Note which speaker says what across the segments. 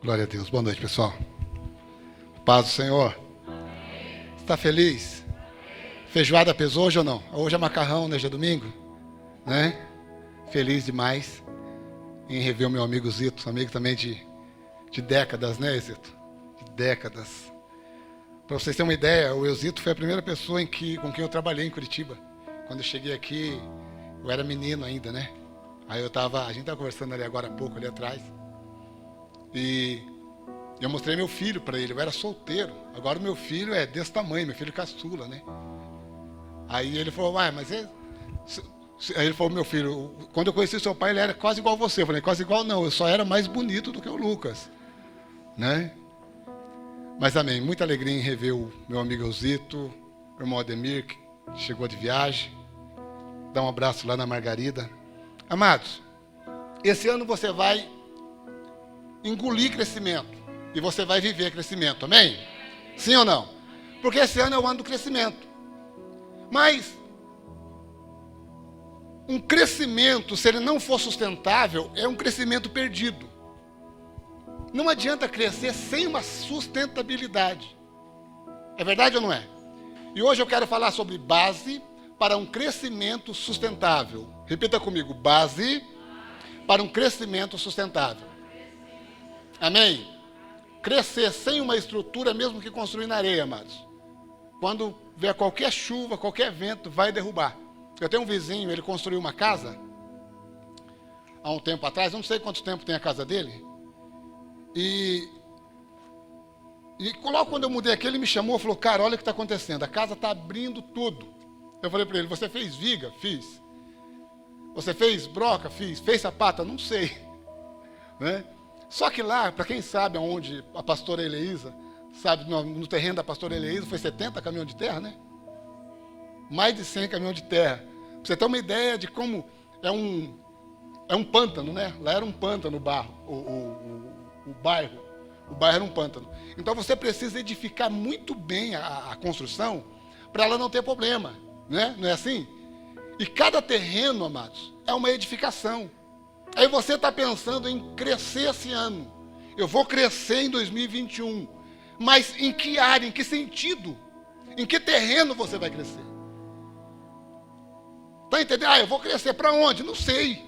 Speaker 1: Glória a Deus. Boa noite, pessoal. Paz do Senhor. Está feliz? Feijoada pesou hoje ou não? Hoje é macarrão, né? Hoje é domingo, né? Feliz demais em rever o meu amigo Zito, amigo também de décadas, né, Zito? De décadas. Para vocês terem uma ideia, o Eusito foi a primeira pessoa com quem eu trabalhei em Curitiba. Quando eu cheguei aqui, eu era menino ainda, né? Aí a gente estava conversando ali agora há pouco, ali atrás. E eu mostrei meu filho para ele, eu era solteiro. Agora o meu filho é desse tamanho, meu filho caçula, né? Aí ele falou, mas Aí ele falou, meu filho, quando eu conheci seu pai, ele era quase igual a você. Eu falei, quase igual não, eu só era mais bonito do que o Lucas, né? Mas amém, muita alegria em rever o meu amigo Eusito, o irmão Ademir, que chegou de viagem. Dá um abraço lá na Margarida. Amados, esse ano você vai engolir crescimento e você vai viver crescimento, amém? Sim ou não? Porque esse ano é o ano do crescimento. Mas um crescimento, se ele não for sustentável, é um crescimento perdido. Não adianta crescer sem uma sustentabilidade. É verdade ou não é? E hoje eu quero falar sobre base para um crescimento sustentável. Repita comigo, base para um crescimento sustentável. Amém? Crescer sem uma estrutura, mesmo que construir na areia, amados. Quando vier qualquer chuva, qualquer vento, vai derrubar. Eu tenho um vizinho, ele construiu uma casa há um tempo atrás, não sei quanto tempo tem a casa dele. E logo quando eu mudei aqui, ele me chamou e falou, cara, olha o que está acontecendo, a casa está abrindo tudo. Eu falei para ele, você fez viga? Fiz. Você fez broca? Fiz. Fez sapata? Não sei. Né? Só que lá, para quem sabe aonde a pastora Eleísa, sabe, no terreno da pastora Eleísa, foi 70 caminhões de terra, né? Mais de 100 caminhões de terra. Para você ter uma ideia de como é um pântano, né? Lá era um pântano o barro, o bairro. O bairro era um pântano. Então você precisa edificar muito bem a construção para ela não ter problema, né? Não é assim? E cada terreno, amados, é uma edificação. Aí você está pensando em crescer esse ano. Eu vou crescer em 2021. Mas em que área, em que sentido? Em que terreno você vai crescer? Está entendendo? Eu vou crescer para onde? Não sei.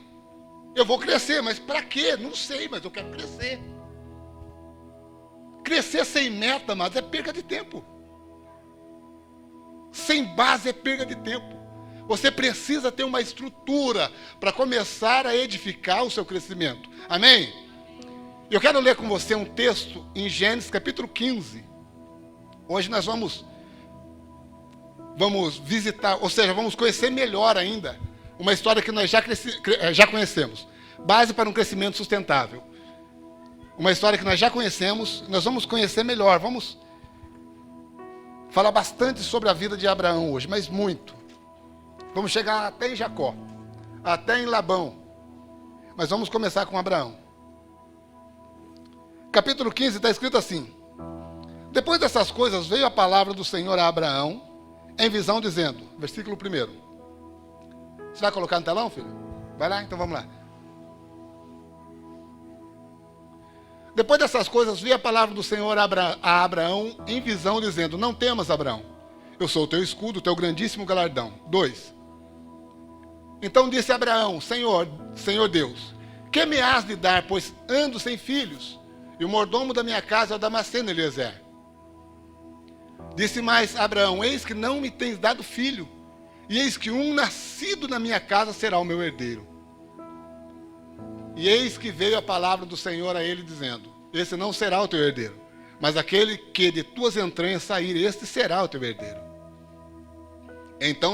Speaker 1: Eu vou crescer, mas para quê? Não sei, mas eu quero crescer. Crescer sem meta, mas é perda de tempo. Sem base é perda de tempo. Você precisa ter uma estrutura para começar a edificar o seu crescimento. Amém? Eu quero ler com você um texto em Gênesis capítulo 15. Hoje nós vamos visitar, ou seja, vamos conhecer melhor ainda uma história que nós já conhecemos. Base para um crescimento sustentável. Uma história que nós já conhecemos, nós vamos conhecer melhor. Vamos falar bastante sobre a vida de Abraão hoje, mas muito. Vamos chegar até em Jacó, até em Labão. Mas vamos começar com Abraão. Capítulo 15 está escrito assim. Depois dessas coisas veio a palavra do Senhor a Abraão em visão dizendo, versículo 1. Você vai colocar no telão, filho? Vai lá, então vamos lá. Depois dessas coisas veio a palavra do Senhor a Abraão em visão dizendo, não temas, Abraão, eu sou o teu escudo, o teu grandíssimo galardão. 2. Então disse Abraão, Senhor Deus, que me has de dar, pois ando sem filhos, e o mordomo da minha casa é o Damasceno Eliezer. Disse mais Abraão, eis que não me tens dado filho, e eis que um nascido na minha casa será o meu herdeiro. E eis que veio a palavra do Senhor a ele dizendo, esse não será o teu herdeiro, mas aquele que de tuas entranhas sair, este será o teu herdeiro. Então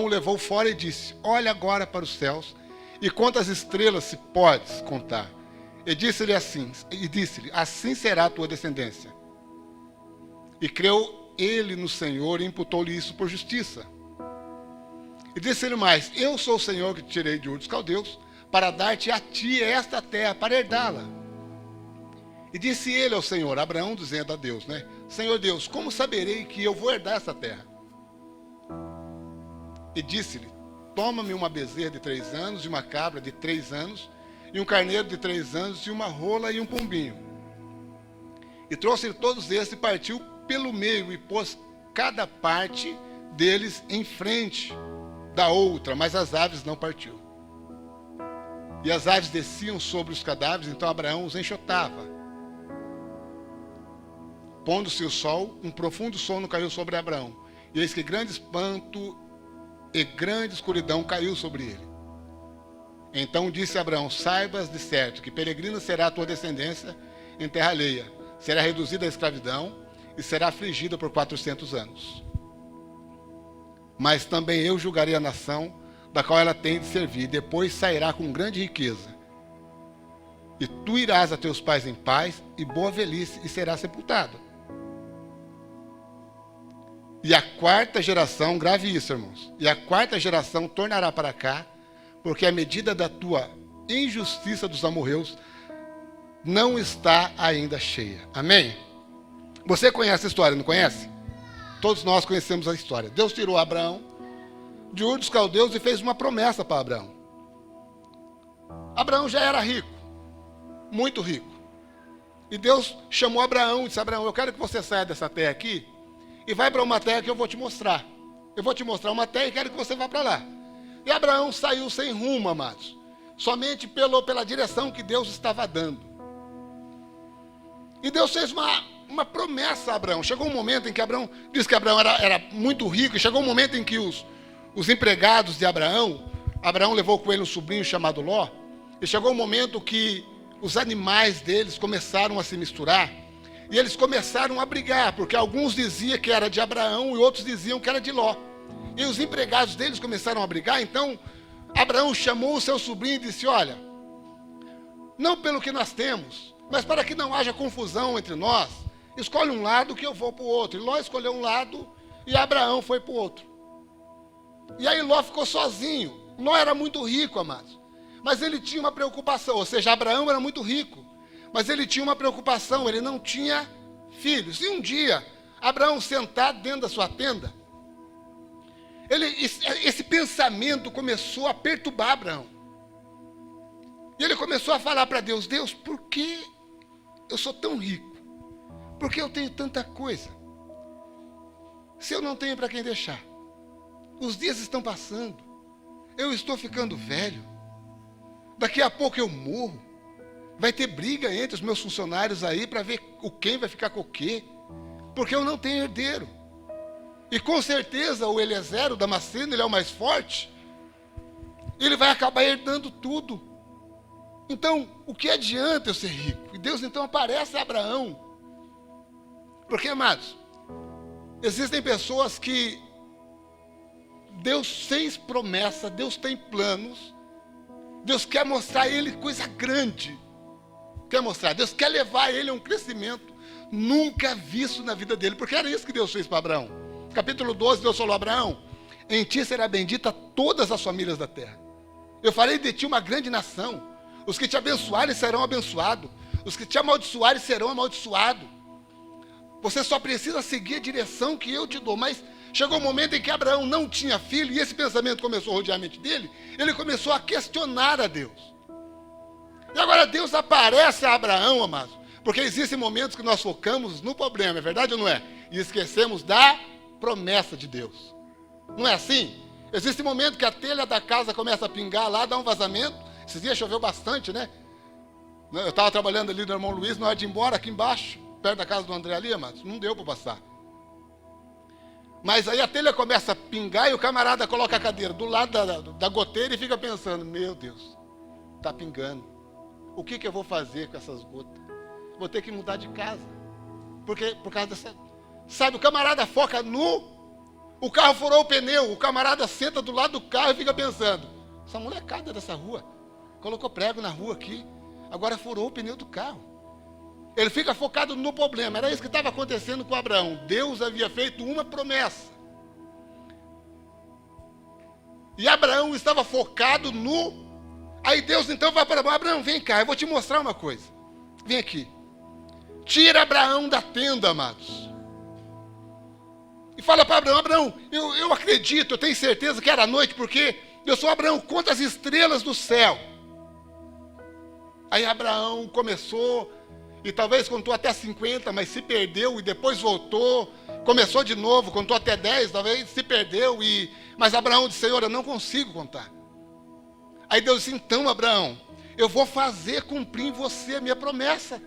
Speaker 1: o levou fora e disse, olha agora para os céus, e quantas estrelas se podes contar. E disse-lhe, assim será a tua descendência. E creu ele no Senhor e imputou-lhe isso por justiça. E disse-lhe mais, eu sou o Senhor que te tirei de Ur dos Caldeus, para dar-te a ti esta terra, para herdá-la. E disse ele ao Senhor, Abraão dizendo a Deus, né? Senhor Deus, como saberei que eu vou herdar essa terra? E disse-lhe, toma-me uma bezerra de 3 anos e uma cabra de 3 anos, e um carneiro de 3 anos, e uma rola e um pombinho. E trouxe todos esses e partiu pelo meio, e pôs cada parte deles em frente da outra, mas as aves não partiu. E as aves desciam sobre os cadáveres, então Abraão os enxotava. Pondo-se o sol, um profundo sono caiu sobre Abraão. E eis que grande espanto e grande escuridão caiu sobre ele. Então disse Abraão: saibas de certo que peregrina será a tua descendência em terra alheia. Será reduzida à escravidão e será afligida por 400 anos. Mas também eu julgarei a nação da qual ela tem de servir. Depois sairá com grande riqueza. E tu irás a teus pais em paz e boa velhice, e serás sepultado. E a quarta geração, grave isso, irmãos, e a quarta geração tornará para cá, porque a medida da tua injustiça dos amorreus não está ainda cheia. Amém? Você conhece a história, não conhece? Todos nós conhecemos a história. Deus tirou Abraão de Ur dos Caldeus e fez uma promessa para Abraão. Abraão já era rico, muito rico. E Deus chamou Abraão e disse: Abraão, eu quero que você saia dessa terra aqui e vai para uma terra que eu vou te mostrar. Eu vou te mostrar uma terra e quero que você vá para lá. E Abraão saiu sem rumo, amados, somente pela direção que Deus estava dando. E Deus fez uma promessa a Abraão. Chegou um momento em que Abraão, diz que Abraão era muito rico, e chegou um momento em que os empregados de Abraão levou com ele um sobrinho chamado Ló, e chegou um momento que os animais deles começaram a se misturar, e eles começaram a brigar, porque alguns diziam que era de Abraão e outros diziam que era de Ló. E os empregados deles começaram a brigar. Então Abraão chamou o seu sobrinho e disse: olha, não pelo que nós temos, mas para que não haja confusão entre nós, escolhe um lado que eu vou para o outro. E Ló escolheu um lado e Abraão foi para o outro. E aí Ló ficou sozinho. Ló era muito rico, amados, mas ele tinha uma preocupação. Ou seja, Abraão era muito rico, mas ele tinha uma preocupação, ele não tinha filhos. E um dia, Abraão sentado dentro da sua tenda, esse pensamento começou a perturbar Abraão. E ele começou a falar para Deus: Deus, por que eu sou tão rico? Por que eu tenho tanta coisa? Se eu não tenho para quem deixar. Os dias estão passando. Eu estou ficando velho. Daqui a pouco eu morro. Vai ter briga entre os meus funcionários aí para ver quem vai ficar com o quê. Porque eu não tenho herdeiro. E com certeza o Eliezer, o Damasceno, ele é o mais forte. Ele vai acabar herdando tudo. Então, o que adianta eu ser rico? E Deus então aparece a Abraão. Porque, amados, existem pessoas que Deus fez promessa, Deus tem planos, Deus quer mostrar a ele coisa grande. Quer mostrar, Deus quer levar ele a um crescimento nunca visto na vida dele. Porque era isso que Deus fez para Abraão. Capítulo 12, Deus falou: Abraão, em ti será bendita todas as famílias da terra. Eu farei de ti uma grande nação. Os que te abençoarem serão abençoados. Os que te amaldiçoarem serão amaldiçoados. Você só precisa seguir a direção que eu te dou. Mas chegou um momento em que Abraão não tinha filho, e esse pensamento começou a rodear a mente dele. Ele começou a questionar a Deus. E agora Deus aparece a Abraão, amados, porque existem momentos que nós focamos no problema, é verdade ou não é? E esquecemos da promessa de Deus. Não é assim? Existe momento que a telha da casa começa a pingar lá, dá um vazamento. Esses dias choveu bastante, né? Eu estava trabalhando ali no irmão Luiz, na hora de ir embora, aqui embaixo, perto da casa do André ali, amados, não deu para passar. Mas aí a telha começa a pingar e o camarada coloca a cadeira do lado da goteira e fica pensando: meu Deus, está pingando. O que eu vou fazer com essas gotas? Vou ter que mudar de casa. Porque, por causa dessa... Sabe, o camarada foca o carro furou o pneu, o camarada senta do lado do carro e fica pensando: essa molecada dessa rua colocou prego na rua aqui, agora furou o pneu do carro. Ele fica focado no problema. Era isso que estava acontecendo com Abraão. Deus havia feito uma promessa. E Abraão estava focado no... Aí Deus então vai para Abraão: vem cá, eu vou te mostrar uma coisa. Vem aqui. Tira Abraão da tenda, amados. E fala para Abraão: Abraão, eu acredito, eu tenho certeza que era noite, porque eu sou Abraão, conta as estrelas do céu. Aí Abraão começou, e talvez contou até 50, mas se perdeu, e depois voltou, começou de novo, contou até 10, talvez se perdeu, mas Abraão disse, Senhor, eu não consigo contar. Aí Deus disse, então Abraão, eu vou fazer cumprir em você a minha promessa.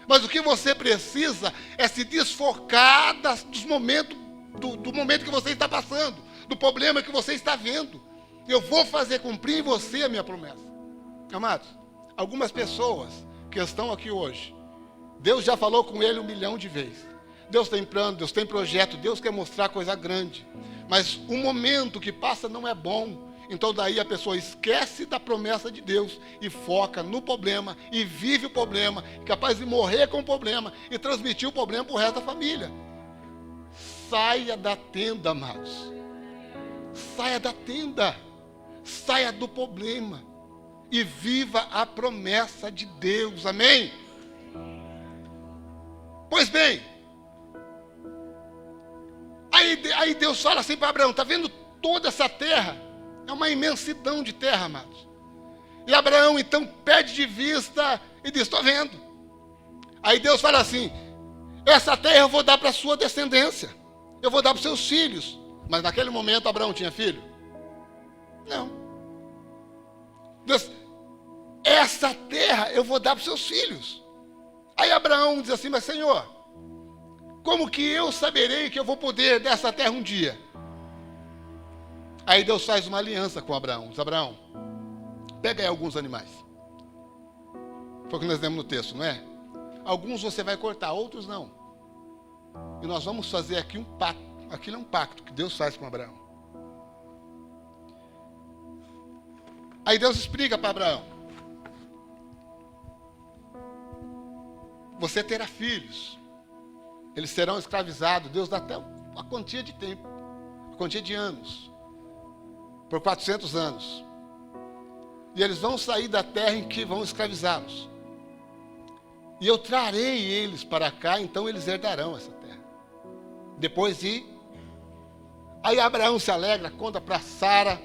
Speaker 1: Mas o que você precisa é se desfocar dos momentos, do momento que você está passando, do problema que você está vendo. Eu vou fazer cumprir em você a minha promessa. Amados, algumas pessoas que estão aqui hoje, Deus já falou com ele 1 milhão de vezes. Deus tem plano, Deus tem projeto, Deus quer mostrar coisa grande. Mas o momento que passa não é bom. Então daí a pessoa esquece da promessa de Deus e foca no problema e vive o problema, capaz de morrer com o problema e transmitir o problema para o resto da família. Saia da tenda, amados. Saia da tenda. Saia do problema e viva a promessa de Deus. Amém? Pois bem, aí Deus fala assim para Abraão, está vendo toda essa terra? É uma imensidão de terra, amados. E Abraão então perde de vista e diz, estou vendo. Aí Deus fala assim, essa terra eu vou dar para a sua descendência. Eu vou dar para os seus filhos. Mas naquele momento Abraão tinha filho? Não. Deus, essa terra eu vou dar para os seus filhos. Aí Abraão diz assim, mas Senhor, como que eu saberei que eu vou poder dessa terra um dia? Aí Deus faz uma aliança com Abraão. Diz, Abraão, pega aí alguns animais. Foi o que nós lemos no texto, não é? Alguns você vai cortar, outros não. E nós vamos fazer aqui um pacto. Aquilo é um pacto que Deus faz com Abraão. Aí Deus explica para Abraão. Você terá filhos. Eles serão escravizados. Deus dá até uma quantia de tempo. Uma quantia de anos. Por 400 anos. E eles vão sair da terra em que vão escravizá-los. E eu trarei eles para cá, então eles herdarão essa terra. Depois de... Aí Abraão se alegra, conta para Sara.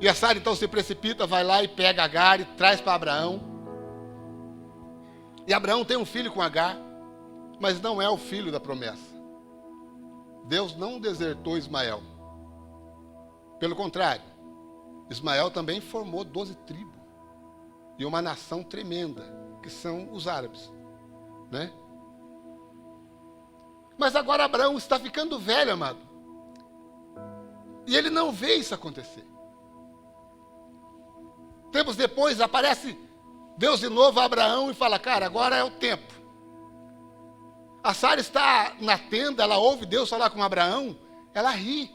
Speaker 1: E a Sara então se precipita, vai lá e pega Agar e traz para Abraão. E Abraão tem um filho com Agar, mas não é o filho da promessa. Deus não desertou Ismael. Pelo contrário, Ismael também formou 12 tribos. E uma nação tremenda, que são os árabes. Né? Mas agora Abraão está ficando velho, amado. E ele não vê isso acontecer. Tempos depois aparece Deus de novo a Abraão e fala, cara, agora é o tempo. A Sara está na tenda, ela ouve Deus falar com Abraão, ela ri.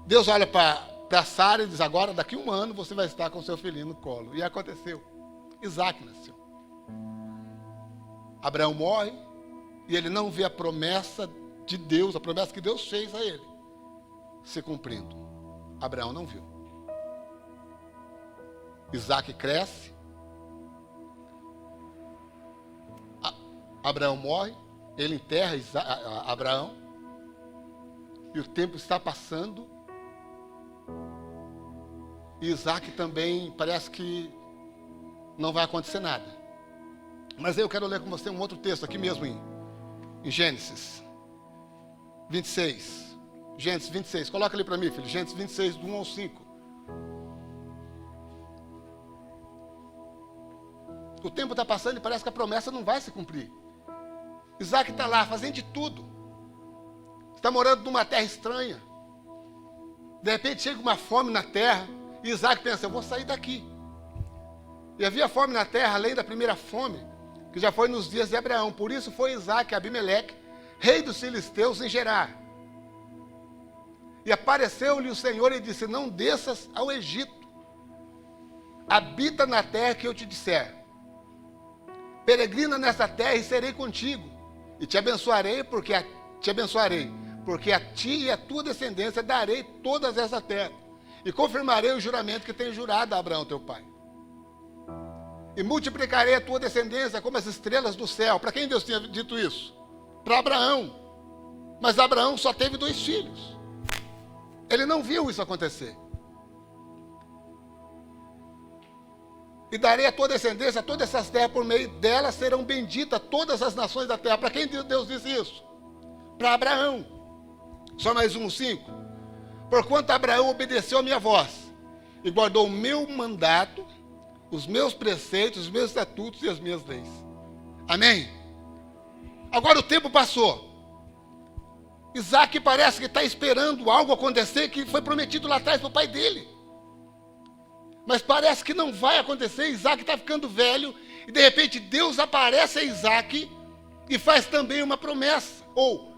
Speaker 1: Deus olha para Sara e diz, agora daqui a 1 ano você vai estar com seu filhinho no colo. E aconteceu. Isaac nasceu. Abraão morre e ele não vê a promessa de Deus, a promessa que Deus fez a ele, se cumprindo. Abraão não viu. Isaac cresce. Abraão morre. Ele enterra Abraão. E o tempo está passando. E Isaac também parece que não vai acontecer nada. Mas eu quero ler com você um outro texto aqui mesmo em Gênesis 26. Gênesis 26. Coloca ali para mim, filho. Gênesis 26, do 1 ao 5. O tempo está passando e parece que a promessa não vai se cumprir. Isaac está lá fazendo de tudo. Está morando numa terra estranha. De repente chega uma fome na terra. E Isaac pensa, eu vou sair daqui. E havia fome na terra, além da primeira fome, que já foi nos dias de Abraão. Por isso foi Isaac a Abimeleque, rei dos filisteus, em Gerar. E apareceu-lhe o Senhor e disse, não desças ao Egito. Habita na terra que eu te disser. Peregrina nessa terra e serei contigo. E te abençoarei, porque a ti e a tua descendência darei todas essa terra. E confirmarei o juramento que tenho jurado a Abraão, teu pai. E multiplicarei a tua descendência como as estrelas do céu. Para quem Deus tinha dito isso? Para Abraão. Mas Abraão só teve 2 filhos. Ele não viu isso acontecer. e darei a tua descendência todas essas terras, por meio delas serão benditas todas as nações da terra. Para quem Deus disse isso? Para Abraão. Só mais 5. Porquanto Abraão obedeceu a minha voz e guardou o meu mandato, os meus preceitos, os meus estatutos e as minhas leis. Amém? Agora o tempo passou. Isaac parece que está esperando algo acontecer que foi prometido lá atrás para o pai dele. Mas parece que não vai acontecer. Isaac está ficando velho e de repente Deus aparece a Isaac e faz também uma promessa. Ou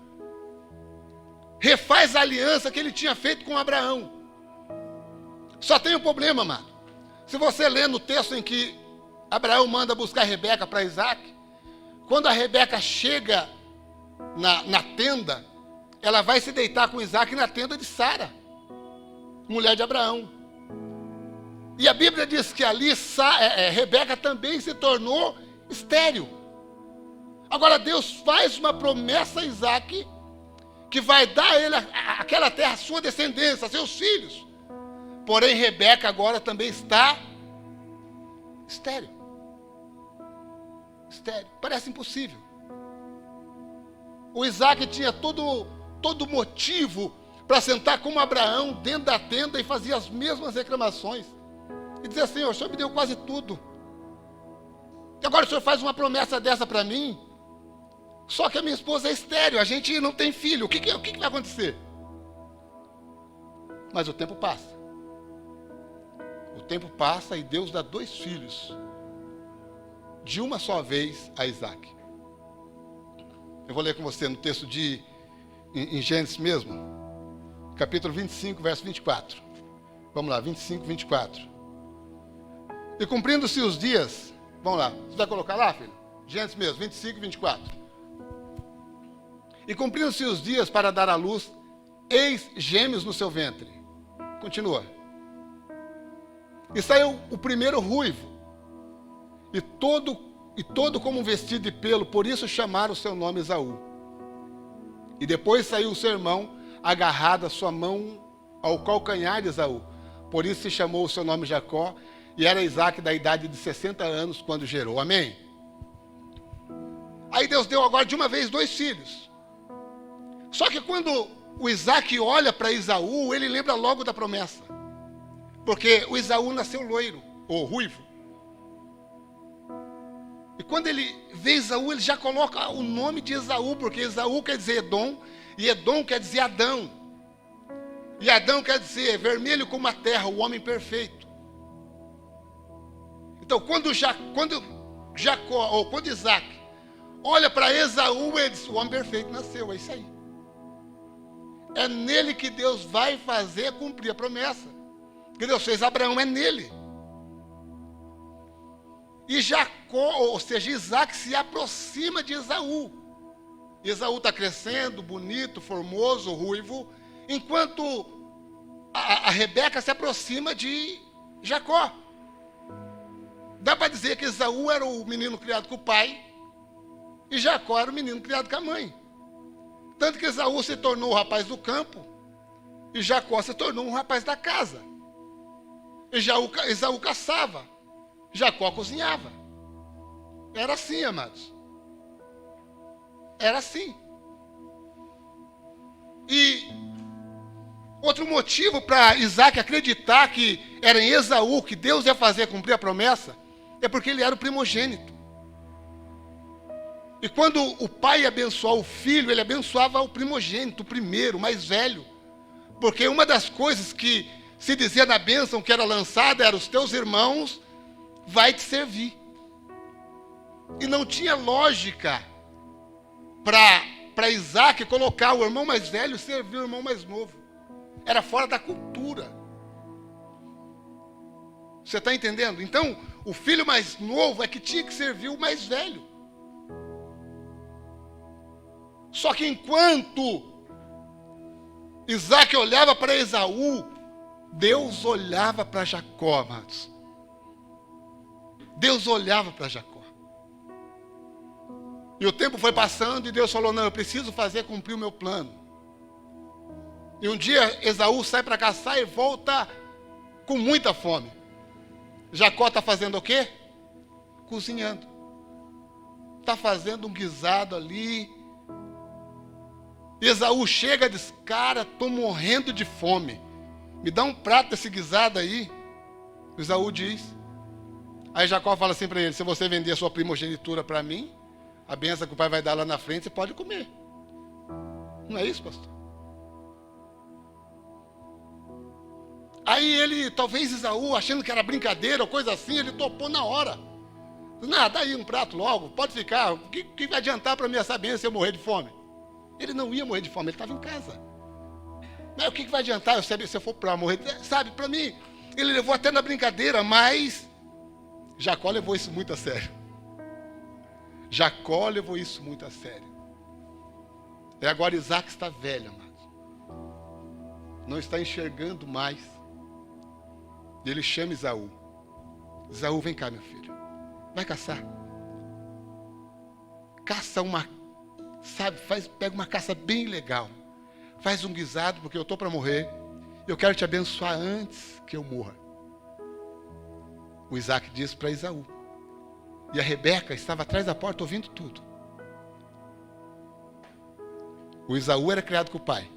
Speaker 1: refaz a aliança que ele tinha feito com Abraão. Só tem um problema, amado. Se você ler no texto em que Abraão manda buscar Rebeca para Isaac, quando a Rebeca chega na tenda, ela vai se deitar com Isaac na tenda de Sara, mulher de Abraão. E a Bíblia diz que ali Rebeca também se tornou estéril. Agora Deus faz uma promessa a Isaac, que vai dar a ele aquela terra, a sua descendência, a seus filhos. Porém, Rebeca agora também está estéril. Estéril. Parece impossível. O Isaac tinha todo motivo para sentar como Abraão dentro da tenda e fazer as mesmas reclamações. E dizer assim: o Senhor me deu quase tudo. E agora o Senhor faz uma promessa dessa para mim. Só que a minha esposa é estéril, a gente não tem filho. O que vai acontecer? Mas o tempo passa. O tempo passa e Deus dá 2 filhos de uma só vez a Isaac. Eu vou ler com você no texto em Gênesis mesmo, capítulo 25, verso 24. Vamos lá, 25, 24. E cumprindo-se os dias, vamos lá, você vai colocar lá, filho? Gênesis mesmo, 25, 24. E cumprindo-se os dias para dar à luz, eis gêmeos no seu ventre. Continua. E saiu o primeiro ruivo, e todo como um vestido de pelo, por isso chamaram o seu nome Esaú. E depois saiu o seu irmão, agarrado a sua mão ao calcanhar de Esaú. Por isso se chamou o seu nome Jacó, e era Isaac da idade de 60 anos quando gerou. Amém? Aí Deus deu agora de uma vez 2 filhos. Só que quando o Isaac olha para Esaú, ele lembra logo da promessa. Porque o Esaú nasceu loiro, ou ruivo. E quando ele vê Esaú, ele já coloca o nome de Esaú, porque Esaú quer dizer Edom, e Edom quer dizer Adão. E Adão quer dizer vermelho como a terra, o homem perfeito. Então, quando Jacó, ou quando Isaac olha para Esaú, ele diz: o homem perfeito nasceu, é isso aí. É nele que Deus vai fazer cumprir a promessa. Que Deus fez Abraão, é nele. E Jacó, ou seja, Isaac se aproxima de Esaú. Esaú está crescendo, bonito, formoso, ruivo, enquanto a Rebeca se aproxima de Jacó. Dá para dizer que Esaú era o menino criado com o pai e Jacó era o menino criado com a mãe. Tanto que Esaú se tornou o rapaz do campo e Jacó se tornou um rapaz da casa. Esaú caçava, Jacó cozinhava. Era assim, amados. Era assim. E outro motivo para Isaac acreditar que era em Esaú que Deus ia fazer cumprir a promessa é porque ele era o primogênito. E quando o pai abençoava o filho, ele abençoava o primogênito, o primeiro, o mais velho. Porque uma das coisas que se dizia na bênção que era lançada era: os teus irmãos vai te servir. E não tinha lógica para Isaac colocar o irmão mais velho e servir o irmão mais novo. Era fora da cultura. Você está entendendo? Então, o filho mais novo é que tinha que servir o mais velho. Só que enquanto Isaac olhava para Esaú, Deus olhava para Jacó, amados. Deus olhava para Jacó. E o tempo foi passando e Deus falou: não, eu preciso fazer cumprir o meu plano. E um dia Esaú sai para caçar e volta com muita fome. Jacó está fazendo o quê? Cozinhando. Está fazendo um guisado ali. Esaú chega e diz, cara, estou morrendo de fome. Me dá um prato desse guisado aí. Esaú diz. Aí Jacó fala assim para ele, se você vender a sua primogenitura para mim, a bênção que o pai vai dar lá na frente, você pode comer. Não é isso, pastor? Aí ele, talvez Esaú, achando que era brincadeira ou coisa assim, ele topou na hora. Não, dá aí um prato logo, pode ficar. O que vai adiantar para mim essa bênção se eu morrer de fome? Ele não ia morrer de fome, ele estava em casa. Mas o que vai adiantar se eu for para morrer? Sabe, para mim, ele levou até na brincadeira, mas Jacó levou isso muito a sério. Jacó levou isso muito a sério. E agora Isaac está velho, amado. Não está enxergando mais. E ele chama Esaú. Esaú, vem cá, meu filho. Vai caçar. Caça uma, sabe, pega uma caça bem legal. Faz um guisado, porque eu estou para morrer. Eu quero te abençoar antes que eu morra. O Isaac disse para Esaú. E a Rebeca estava atrás da porta ouvindo tudo. O Esaú era criado com o pai.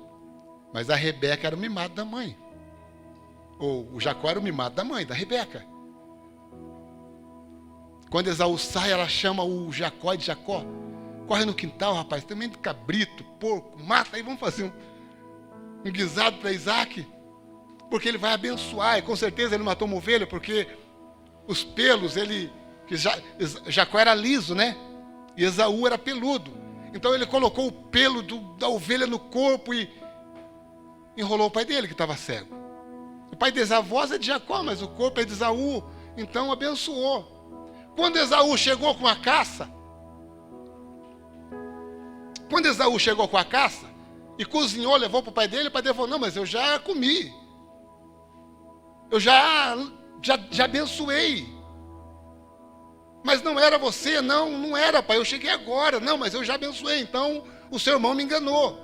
Speaker 1: Mas a Rebeca era o mimado da mãe. Ou o Jacó era o mimado da mãe, da Rebeca. Quando Esaú sai, ela chama o Jacó de Jacó. Corre no quintal, rapaz, também de cabrito, porco, mata aí, vamos fazer um guisado para Isaac. Porque ele vai abençoar, e com certeza ele matou uma ovelha, porque os pelos, Jacó era liso, né? E Esaú era peludo. Então ele colocou o pelo da ovelha no corpo e enrolou o pai dele, que estava cego. O pai de Esaú é de Jacó, mas o corpo é de Esaú. Então abençoou. Quando Esaú chegou com a caça, e cozinhou, levou para o pai dele, o pai dele falou, não, mas eu já comi. Eu já abençoei. Mas não era você, não era, pai, eu cheguei agora. Não, mas eu já abençoei, então o seu irmão me enganou.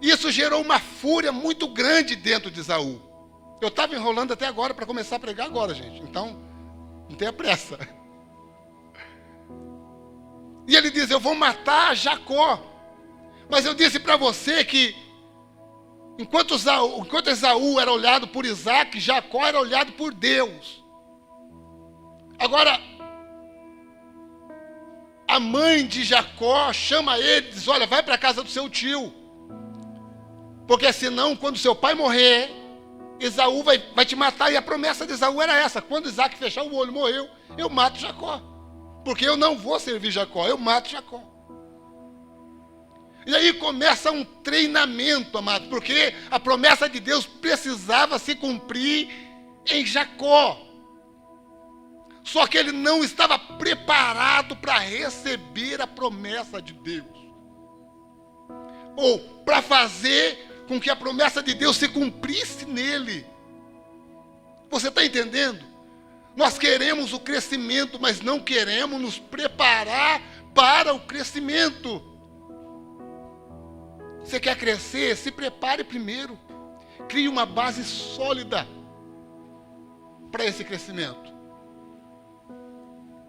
Speaker 1: Isso gerou uma fúria muito grande dentro de Esaú. Eu estava enrolando até agora para começar a pregar agora, gente. Então, não tenha pressa. E ele diz, eu vou matar Jacó. Mas eu disse para você que enquanto Esaú era olhado por Isaac, Jacó era olhado por Deus. Agora, a mãe de Jacó chama ele e diz, olha, vai para a casa do seu tio. Porque senão, quando seu pai morrer, Esaú vai te matar. E a promessa de Esaú era essa, quando Isaac fechar o olho, morreu, eu mato Jacó. Porque eu não vou servir Jacó, eu mato Jacó. E aí começa um treinamento, amado, porque a promessa de Deus precisava se cumprir em Jacó. Só que ele não estava preparado para receber a promessa de Deus. Ou para fazer com que a promessa de Deus se cumprisse nele. Você está entendendo? Nós queremos o crescimento, mas não queremos nos preparar para o crescimento. Você quer crescer? Se prepare primeiro. Crie uma base sólida para esse crescimento.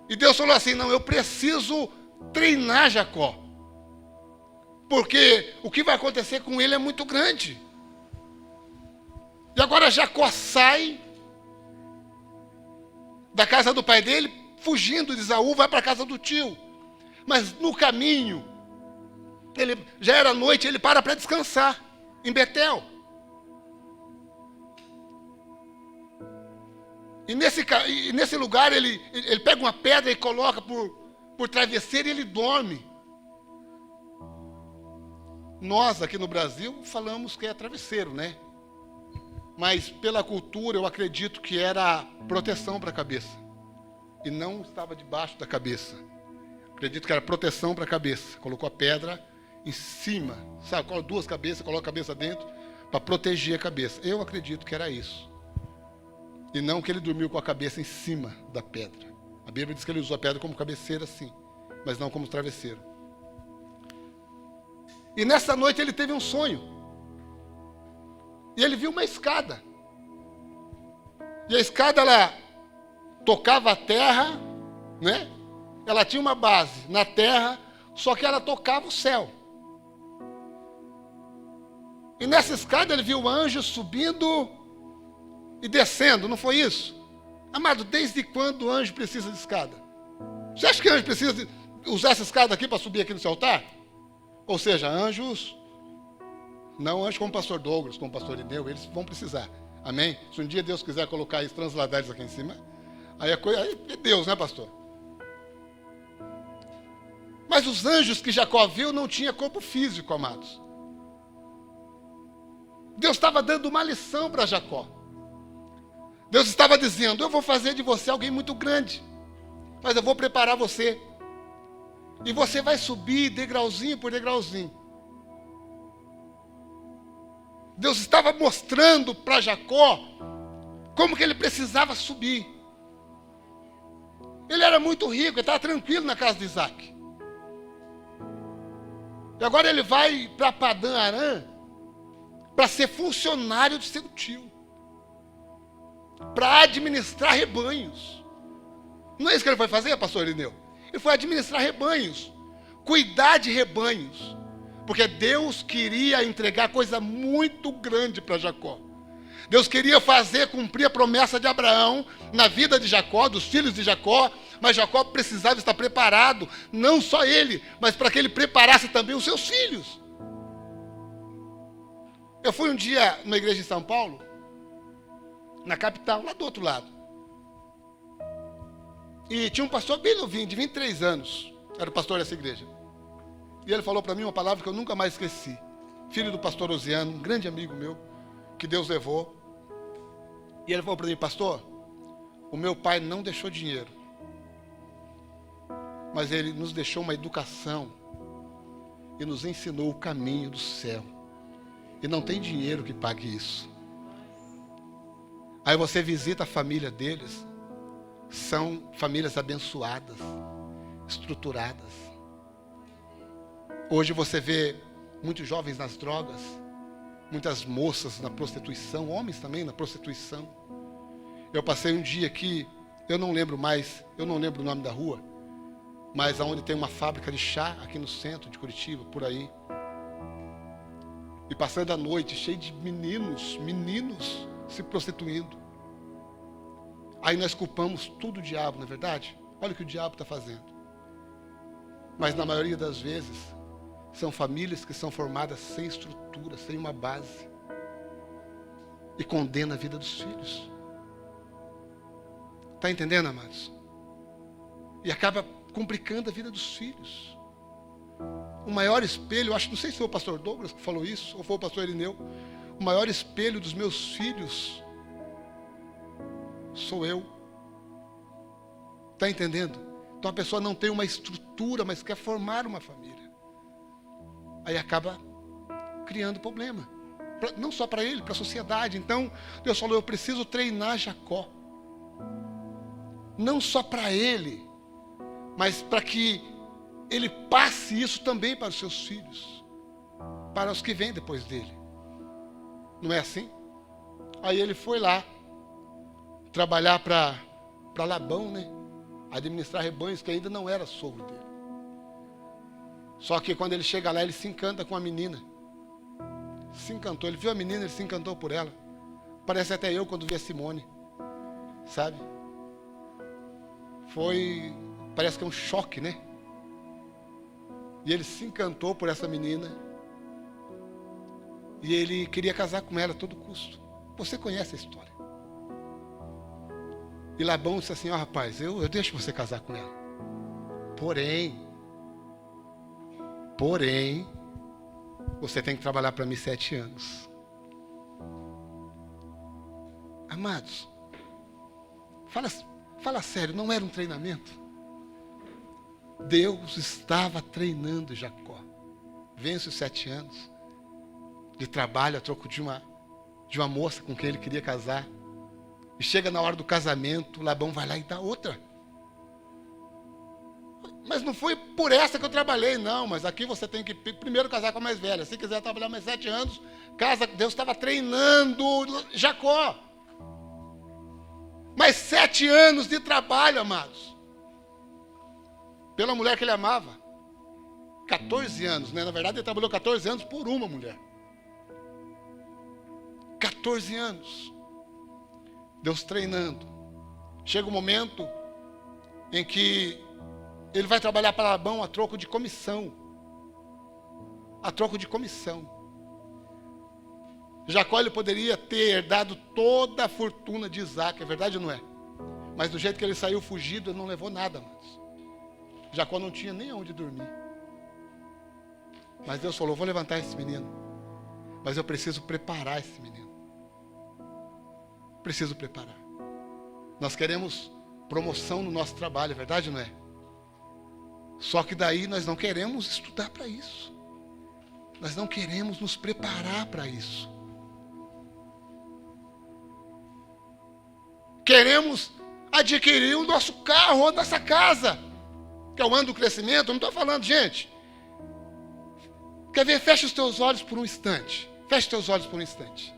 Speaker 1: E Deus falou assim, não, eu preciso treinar Jacó. Porque o que vai acontecer com ele é muito grande. E agora Jacó sai da casa do pai dele, fugindo de Esaú, vai para a casa do tio. Mas no caminho, já era noite, ele para descansar em Betel. E nesse lugar ele pega uma pedra e coloca por travesseiro e ele dorme. Nós aqui no Brasil falamos que é travesseiro, né? Mas pela cultura eu acredito que era proteção para a cabeça. E não estava debaixo da cabeça. Acredito que era proteção para a cabeça. Colocou a pedra em cima, sabe? Coloca duas cabeças, coloca a cabeça dentro para proteger a cabeça. Eu acredito que era isso. E não que ele dormiu com a cabeça em cima da pedra. A Bíblia diz que ele usou a pedra como cabeceira, sim, mas não como travesseiro. E nessa noite ele teve um sonho. E ele viu uma escada. E a escada, ela tocava a terra, né? Ela tinha uma base na terra, só que ela tocava o céu. E nessa escada ele viu anjos subindo e descendo, não foi isso? Amado, desde quando o anjo precisa de escada? Você acha que o anjo precisa usar essa escada aqui para subir aqui no seu altar? Ou seja, anjos, não anjos como o pastor Douglas, como o pastor Ineu, eles vão precisar. Amém? Se um dia Deus quiser colocar isso, transladar eles aqui em cima, aí é Deus, né, pastor? Mas os anjos que Jacó viu não tinham corpo físico, amados. Deus estava dando uma lição para Jacó. Deus estava dizendo, eu vou fazer de você alguém muito grande, mas eu vou preparar você. E você vai subir degrauzinho por degrauzinho. Deus estava mostrando para Jacó como que ele precisava subir. Ele era muito rico, ele estava tranquilo na casa de Isaac. E agora ele vai para Padã Arã para ser funcionário do seu tio. Para administrar rebanhos. Não é isso que ele foi fazer, pastor Irineu? Ele foi administrar rebanhos. Cuidar de rebanhos. Porque Deus queria entregar coisa muito grande para Jacó. Deus queria cumprir a promessa de Abraão na vida de Jacó, dos filhos de Jacó, mas Jacó precisava estar preparado, não só ele, mas para que ele preparasse também os seus filhos. Eu fui um dia numa igreja em São Paulo, na capital, lá do outro lado. E tinha um pastor bem novinho, de 23 anos, era o pastor dessa igreja. E ele falou para mim uma palavra que eu nunca mais esqueci. Filho do pastor Osiano, um grande amigo meu, que Deus levou. E ele falou para mim, pastor, o meu pai não deixou dinheiro, mas ele nos deixou uma educação e nos ensinou o caminho do céu. E não tem dinheiro que pague isso. Aí você visita a família deles, são famílias abençoadas, estruturadas. Hoje você vê muitos jovens nas drogas, muitas moças na prostituição, homens também na prostituição. Eu passei um dia aqui, eu não lembro o nome da rua, mas aonde tem uma fábrica de chá, aqui no centro de Curitiba, por aí. E passando a noite, cheio de meninos se prostituindo. Aí nós culpamos tudo o diabo, não é verdade? Olha o que o diabo está fazendo. Mas na maioria das vezes, são famílias que são formadas sem estrutura, sem uma base. E condena a vida dos filhos. Está entendendo, amados? E acaba complicando a vida dos filhos. O maior espelho, não sei se foi o pastor Douglas que falou isso, ou foi o pastor Irineu. O maior espelho dos meus filhos sou eu. Está entendendo? Então a pessoa não tem uma estrutura, mas quer formar uma família. Aí acaba criando problema. Não só para ele, para a sociedade. Então Deus falou, eu preciso treinar Jacó. Não só para ele, mas para que ele passe isso também para os seus filhos, para os que vêm depois dele. Não é assim? Aí ele foi lá trabalhar para Labão, né? Administrar rebanhos, que ainda não era sogro dele. Só que quando ele chega lá, ele se encanta com a menina. Se encantou, ele viu a menina, ele se encantou por ela. Parece até eu quando vi a Simone, sabe? Parece que é um choque, né? E ele se encantou por essa menina. E ele queria casar com ela a todo custo. Você conhece a história. E Labão disse assim, rapaz, eu deixo você casar com ela. Porém, você tem que trabalhar para mim 7 anos. Amados, fala sério, não era um treinamento? Deus estava treinando Jacó. Vence os 7 anos de trabalho a troco de uma moça com quem ele queria casar. E chega na hora do casamento, Labão vai lá e dá outra. Mas não foi por essa que eu trabalhei, não. Mas aqui você tem que primeiro casar com a mais velha. Se quiser trabalhar mais 7 anos, casa. Deus estava treinando Jacó. Mais 7 anos de trabalho, amados. Pela mulher que ele amava. 14 anos, né? Na verdade, ele trabalhou 14 anos por uma mulher. 14 anos. Deus treinando. Chega um momento em que ele vai trabalhar para Labão a troco de comissão. A troco de comissão. Jacó ele poderia ter herdado toda a fortuna de Isaac, é verdade ou não é? Mas do jeito que ele saiu fugido, ele não levou nada, amados. Jacó não tinha nem onde dormir. Mas Deus falou, vou levantar esse menino. Mas eu preciso preparar esse menino. Preciso preparar. Nós queremos promoção no nosso trabalho, é verdade ou não é? Só que daí nós não queremos estudar para isso. Nós não queremos nos preparar para isso. Queremos adquirir o nosso carro ou a nossa casa. Que é o ano do crescimento, eu não estou falando, gente. Quer ver? Fecha os teus olhos por um instante. Fecha os teus olhos por um instante.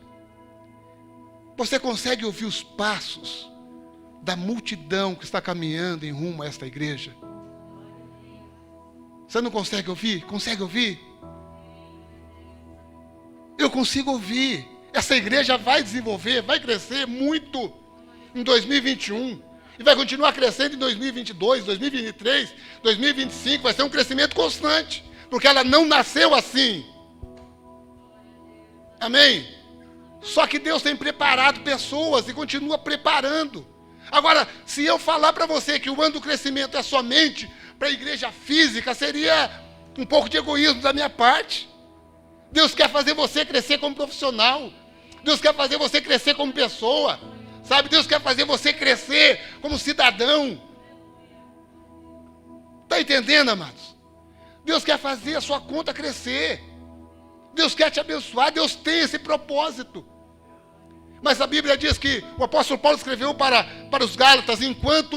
Speaker 1: Você consegue ouvir os passos da multidão que está caminhando em rumo a esta igreja? Você não consegue ouvir? Consegue ouvir? Eu consigo ouvir. Essa igreja vai desenvolver, vai crescer muito em 2021. E vai continuar crescendo em 2022, 2023, 2025. Vai ser um crescimento constante. Porque ela não nasceu assim. Amém? Só que Deus tem preparado pessoas e continua preparando. Agora, se eu falar para você que o ano do crescimento é somente para a igreja física, seria um pouco de egoísmo da minha parte. Deus quer fazer você crescer como profissional. Deus quer fazer você crescer como pessoa. Sabe, Deus quer fazer você crescer como cidadão. Está entendendo, amados? Deus quer fazer a sua conta crescer. Deus quer te abençoar. Deus tem esse propósito. Mas a Bíblia diz que o apóstolo Paulo escreveu para os Gálatas, enquanto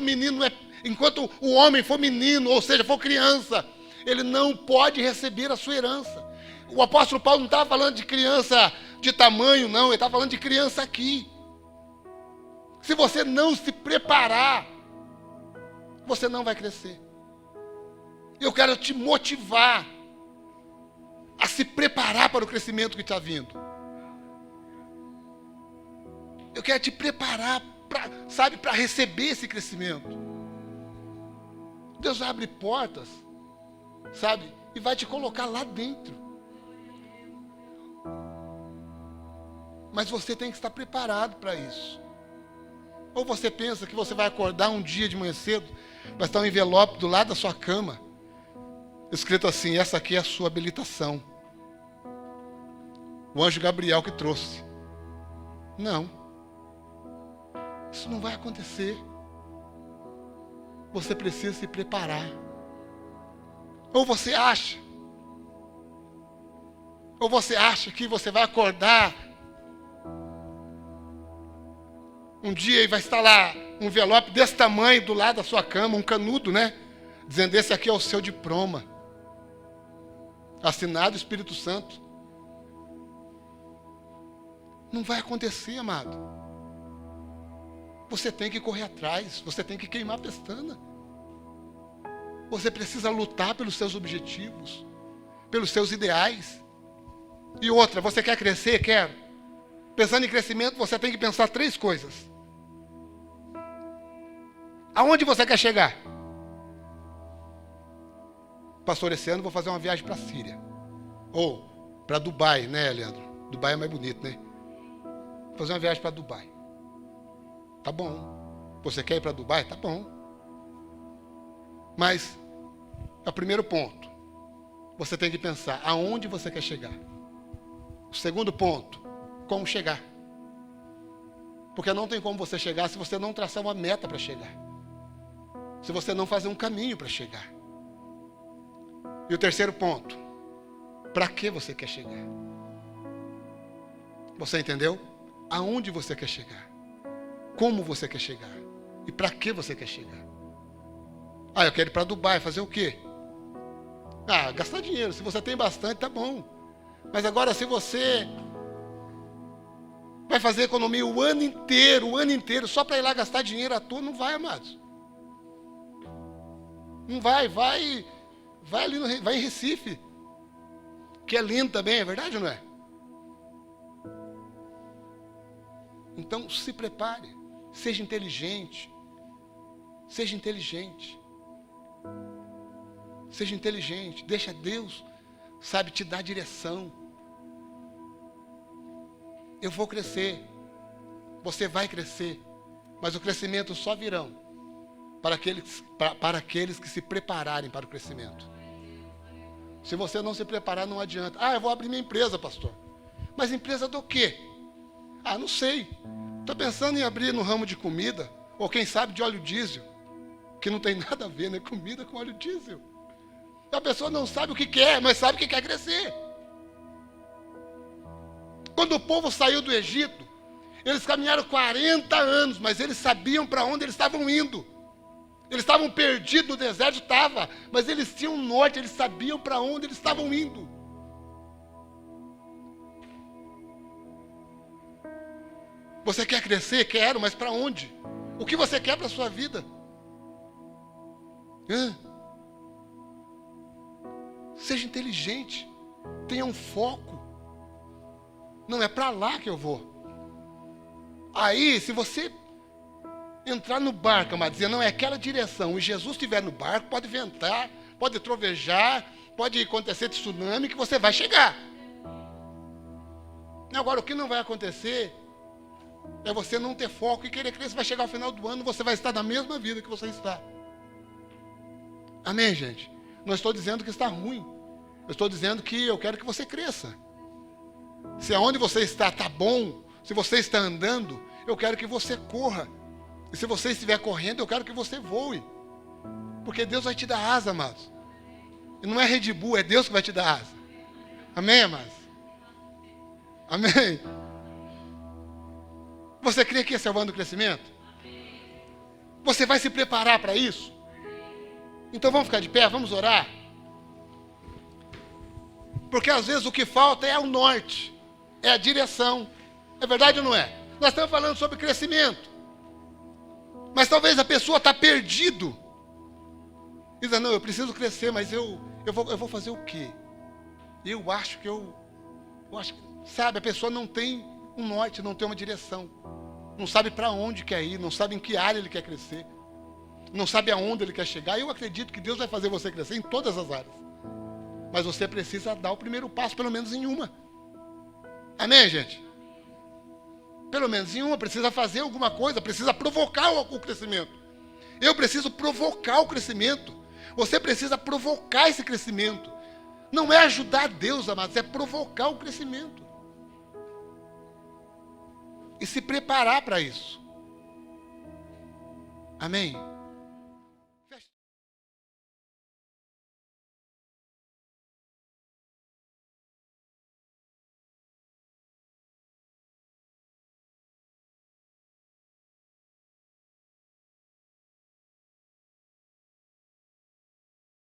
Speaker 1: o homem for menino, ou seja, for criança, ele não pode receber a sua herança. O apóstolo Paulo não estava falando de criança de tamanho, não. Ele estava falando de criança aqui. Se você não se preparar, você não vai crescer. Eu quero te motivar a se preparar para o crescimento que está vindo. Eu quero te preparar para receber esse crescimento. Deus abre portas, sabe, e vai te colocar lá dentro. Mas você tem que estar preparado para isso. Ou você pensa que você vai acordar um dia de manhã cedo, vai estar um envelope do lado da sua cama, escrito assim, essa aqui é a sua habilitação. O anjo Gabriel que trouxe. Não. Isso não vai acontecer. Você precisa se preparar. Ou você acha que você vai acordar um dia e vai estar lá um envelope desse tamanho do lado da sua cama, um canudo, né? Dizendo, esse aqui é o seu diploma. Assinado Espírito Santo. Não vai acontecer, amado. Você tem que correr atrás, você tem que queimar a pestana. Você precisa lutar pelos seus objetivos, pelos seus ideais. E outra, você quer crescer? Quer. Pensando em crescimento, você tem que pensar 3 coisas. Aonde você quer chegar? Pastor, esse ano vou fazer uma viagem para a Síria. Ou para Dubai, né, Leandro? Dubai é mais bonito, né? Vou fazer uma viagem para Dubai. Tá bom. Você quer ir para Dubai? Tá bom. Mas, é o primeiro ponto. Você tem que pensar aonde você quer chegar. O segundo ponto, como chegar. Porque não tem como você chegar se você não traçar uma meta para chegar. Se você não fazer um caminho para chegar. E o terceiro ponto, para que você quer chegar? Você entendeu? Aonde você quer chegar? Como você quer chegar? E para que você quer chegar? Eu quero ir para Dubai, fazer o quê? Gastar dinheiro. Se você tem bastante, tá bom. Mas agora, se você Vai fazer economia o ano inteiro, só para ir lá gastar dinheiro à toa. Não vai, amados. Não vai, vai ali vai em Recife, que é lindo também, é verdade ou não é? Então se prepare, seja inteligente, seja inteligente, seja inteligente, deixa Deus, sabe, te dar direção. Eu vou crescer, você vai crescer, mas o crescimento só virão para aqueles que se prepararem para o crescimento. Se você não se preparar, não adianta. Eu vou abrir minha empresa, pastor. Mas empresa do quê? Não sei. Estou pensando em abrir no ramo de comida, ou quem sabe de óleo diesel, que não tem nada a ver, né? Comida com óleo diesel. A pessoa não sabe o que quer, mas sabe que quer crescer. Quando o povo saiu do Egito, eles caminharam 40 anos, mas eles sabiam para onde eles estavam indo. Eles estavam perdidos no deserto, mas eles tinham um norte, eles sabiam para onde eles estavam indo. Você quer crescer? Quero, mas para onde? O que você quer para a sua vida? Seja inteligente, tenha um foco. Não é para lá que eu vou. Aí, se você entrar no barco, amado, dizer, não é aquela direção, e Jesus estiver no barco, pode ventar, pode trovejar, pode acontecer tsunami, que você vai chegar. Agora, o que não vai acontecer é você não ter foco e querer crescer. Você vai chegar ao final do ano, você vai estar na mesma vida que você está. Amém, gente? Não estou dizendo que está ruim. Eu estou dizendo que eu quero que você cresça. Se aonde você está bom, se você está andando, eu quero que você corra. E se você estiver correndo, eu quero que você voe. Porque Deus vai te dar asa, amados. E não é Red Bull, é Deus que vai te dar asa. Amém, amados? Amém? Você crê que esse é o ano do crescimento? Você vai se preparar para isso? Então vamos ficar de pé, vamos orar. Porque às vezes o que falta é o norte, é a direção. É verdade ou não é? Nós estamos falando sobre crescimento. Mas talvez a pessoa está perdido. Diz, não, eu preciso crescer, mas eu vou fazer o quê? Eu acho que sabe, a pessoa não tem um norte, não tem uma direção. Não sabe para onde quer ir, não sabe em que área ele quer crescer. Não sabe aonde ele quer chegar. Eu acredito que Deus vai fazer você crescer em todas as áreas. Mas você precisa dar o primeiro passo, pelo menos em uma. Amém, gente? Pelo menos em uma, precisa fazer alguma coisa, precisa provocar o crescimento. Eu preciso provocar o crescimento. Você precisa provocar esse crescimento. Não é ajudar Deus, amados, é provocar o crescimento. E se preparar para isso. Amém?